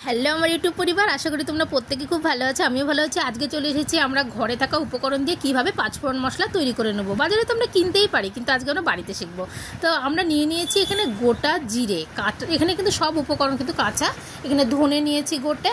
Hello আমার YouTube পরিবার, আশা করি তোমরা প্রত্যেকে খুব ভালো আছো। আমিও ভালো আছি। আজকে চলে এসেছি আমরা ঘরে থাকা উপকরণ দিয়ে কীভাবে পাঁচফোড়ন মশলা তৈরি করে নেবো। বাজারে তো আমরা কিনতেই পারি, কিন্তু আজকে আমরা বাড়িতে শিখবো। তো আমরা নিয়েছি এখানে গোটা জিরে কাটা। এখানে কিন্তু সব উপকরণ কিন্তু কাঁচা। এখানে ধনে নিয়েছি গোটা,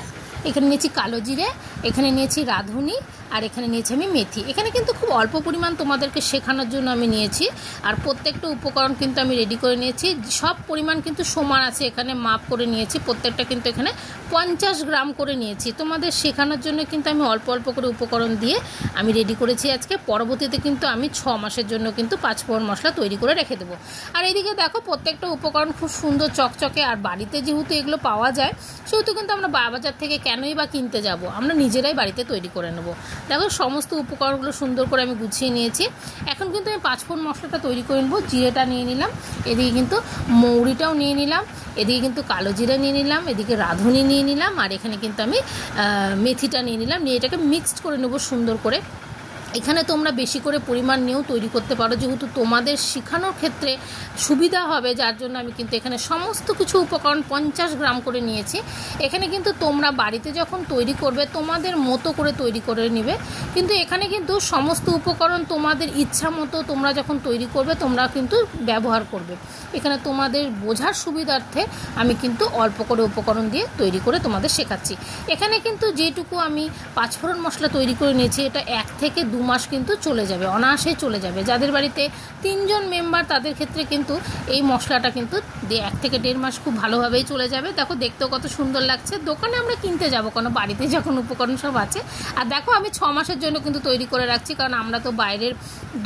এখানে নিয়েছি কালো জিরে, এখানে নিয়েছি রাঁধুনি, আর এখানে নিয়েছি আমি মেথি। এখানে কিন্তু খুব অল্প পরিমাণ তোমাদেরকে শেখানোর জন্য আমি নিয়েছি। আর প্রত্যেকটা উপকরণ কিন্তু আমি রেডি করে নিয়েছি। সব পরিমাণ কিন্তু সমান আছে, এখানে মাপ করে নিয়েছি। প্রত্যেকটা কিন্তু এখানে 50 গ্রাম করে নিয়েছি। তোমাদের শেখানোর জন্য কিন্তু আমি অল্প অল্প করে উপকরণ দিয়ে আমি রেডি করেছি আজকে। পরবর্তীতে কিন্তু আমি 6 মাসের জন্য কিন্তু পাঁচফোড়ন মশলা তৈরি করে রেখে দেবো। আর এদিকে দেখো প্রত্যেকটা উপকরণ খুব সুন্দর চকচকে। আর বাড়িতে যেহেতু এগুলো পাওয়া যায়, সেহেতু কিন্তু আমরা বাজার থেকে কেনই বা কিনতে যাব, আমরা নিজেরাই বাড়িতে তৈরি করে নেব। দেখো সমস্ত উপকরণগুলো সুন্দর করে আমি গুছিয়ে নিয়েছি। এখন কিন্তু আমি পাঁচফোড়ন মশলাটা তৈরি করে নেবো। জিরেটা নিয়ে নিলাম, এদিকে কিন্তু মৌরিটাও নিয়ে নিলাম, এদিকে কিন্তু কালো জিরা নিয়ে নিলাম, এদিকে রাঁধুনি নিয়ে নিলাম, আর এখানে কিন্তু আমি মেথিটা নিয়ে নিলাম। নিয়ে এটাকে মিক্সড করে নেবো সুন্দর করে। এখানে তোমরা বেশি করে পরিমাণ নিয়েও তৈরি করতে পারো, যেহেতু তোমাদের শেখানোর ক্ষেত্রে সুবিধা হবে, যার জন্য আমি কিন্তু এখানে সমস্ত কিছু উপকরণ 50 গ্রাম করে নিয়েছি। এখানে কিন্তু তোমরা বাড়িতে যখন তৈরি করবে তোমাদের মতো করে তৈরি করে নেবে, কিন্তু এখানে কিন্তু সমস্ত উপকরণ তোমাদের ইচ্ছা মতো তোমরা যখন তৈরি করবে তোমরা কিন্তু ব্যবহার করবে। এখানে তোমাদের বোঝার সুবিধার্থে আমি কিন্তু অল্প করে উপকরণ দিয়ে তৈরি করে তোমাদের শেখাচ্ছি। এখানে কিন্তু যেটুকু আমি পাঁচফোড়ন মশলা তৈরি করে নিয়েছি, এটা 1 থেকে 2 মাস কিন্তু চলে যাবে, অনায়াসেই চলে যাবে। যাদের বাড়িতে 3 জন মেম্বার তাদের ক্ষেত্রে কিন্তু এই মশলাটা কিন্তু 1 থেকে 1.5 মাস খুব ভালোভাবেই চলে যাবে। দেখো দেখতেও কত সুন্দর লাগছে। দোকানে আমরা কিনতে যাব কেন, বাড়িতে যখন উপকরণ সব আছে। আর দেখো আমি 6 মাসের জন্য কিন্তু তৈরি করে রাখছি, কারণ আমরা তো বাইরের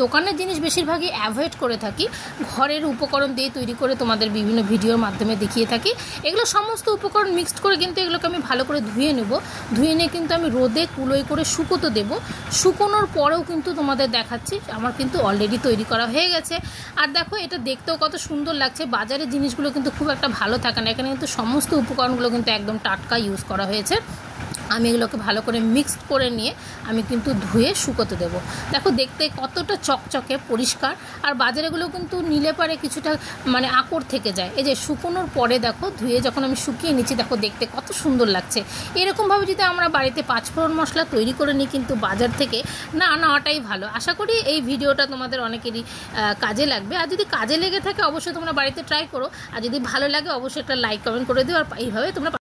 দোকানের জিনিস বেশিরভাগই অ্যাভয়েড করে থাকি। ঘরের উপকরণ দিয়ে তৈরি করে তোমাদের বিভিন্ন ভিডিওর মাধ্যমে দেখিয়ে থাকি। এগুলো সমস্ত উপকরণ মিক্সড করে কিন্তু এগুলোকে আমি ভালো করে ধুয়ে নেব। ধুয়ে নিয়ে কিন্তু আমি রোদে কুলোই করে শুকোতে দেবো। শুকোনোর পরেও কিন্তু তোমাদের দেখাচ্ছি আমার কিন্তু অলরেডি তৈরি করা হয়ে গেছে। আর দেখো এটা দেখতেও কত সুন্দর লাগছে। বাজারের জিনিসগুলো কিন্তু খুব একটা ভালো থাকে না, এখানে কিন্তু সমস্ত উপকরণগুলো কিন্তু একদম টাটকা ইউজ করা হয়েছে। আমি এগুলোকে ভালো করে মিক্সড করে নিয়ে আমি কিন্তু ধুয়ে শুকোতে দেবো। দেখো দেখতে কতটা চকচকে পরিষ্কার। আর বাজারেগুলো কিন্তু নিলে পারে কিছুটা মানে আকড় থেকে যায়। এই যে শুকোনোর পরে দেখো ধুয়ে যখন আমি শুকিয়ে নিচ্ছি, দেখো দেখতে কত সুন্দর লাগছে। এরকমভাবে যদি আমরা বাড়িতে পাঁচফোড়ন মশলা তৈরি করে নিই, কিন্তু বাজার থেকে না নেওয়াটাই ভালো। আশা করি এই ভিডিওটা তোমাদের অনেকেরই কাজে লাগবে। আর যদি কাজে লেগে থাকে অবশ্যই তোমরা বাড়িতে ট্রাই করো। আর যদি ভালো লাগে অবশ্যই একটা লাইক কমেন্ট করে দিও। আর এইভাবে তোমরা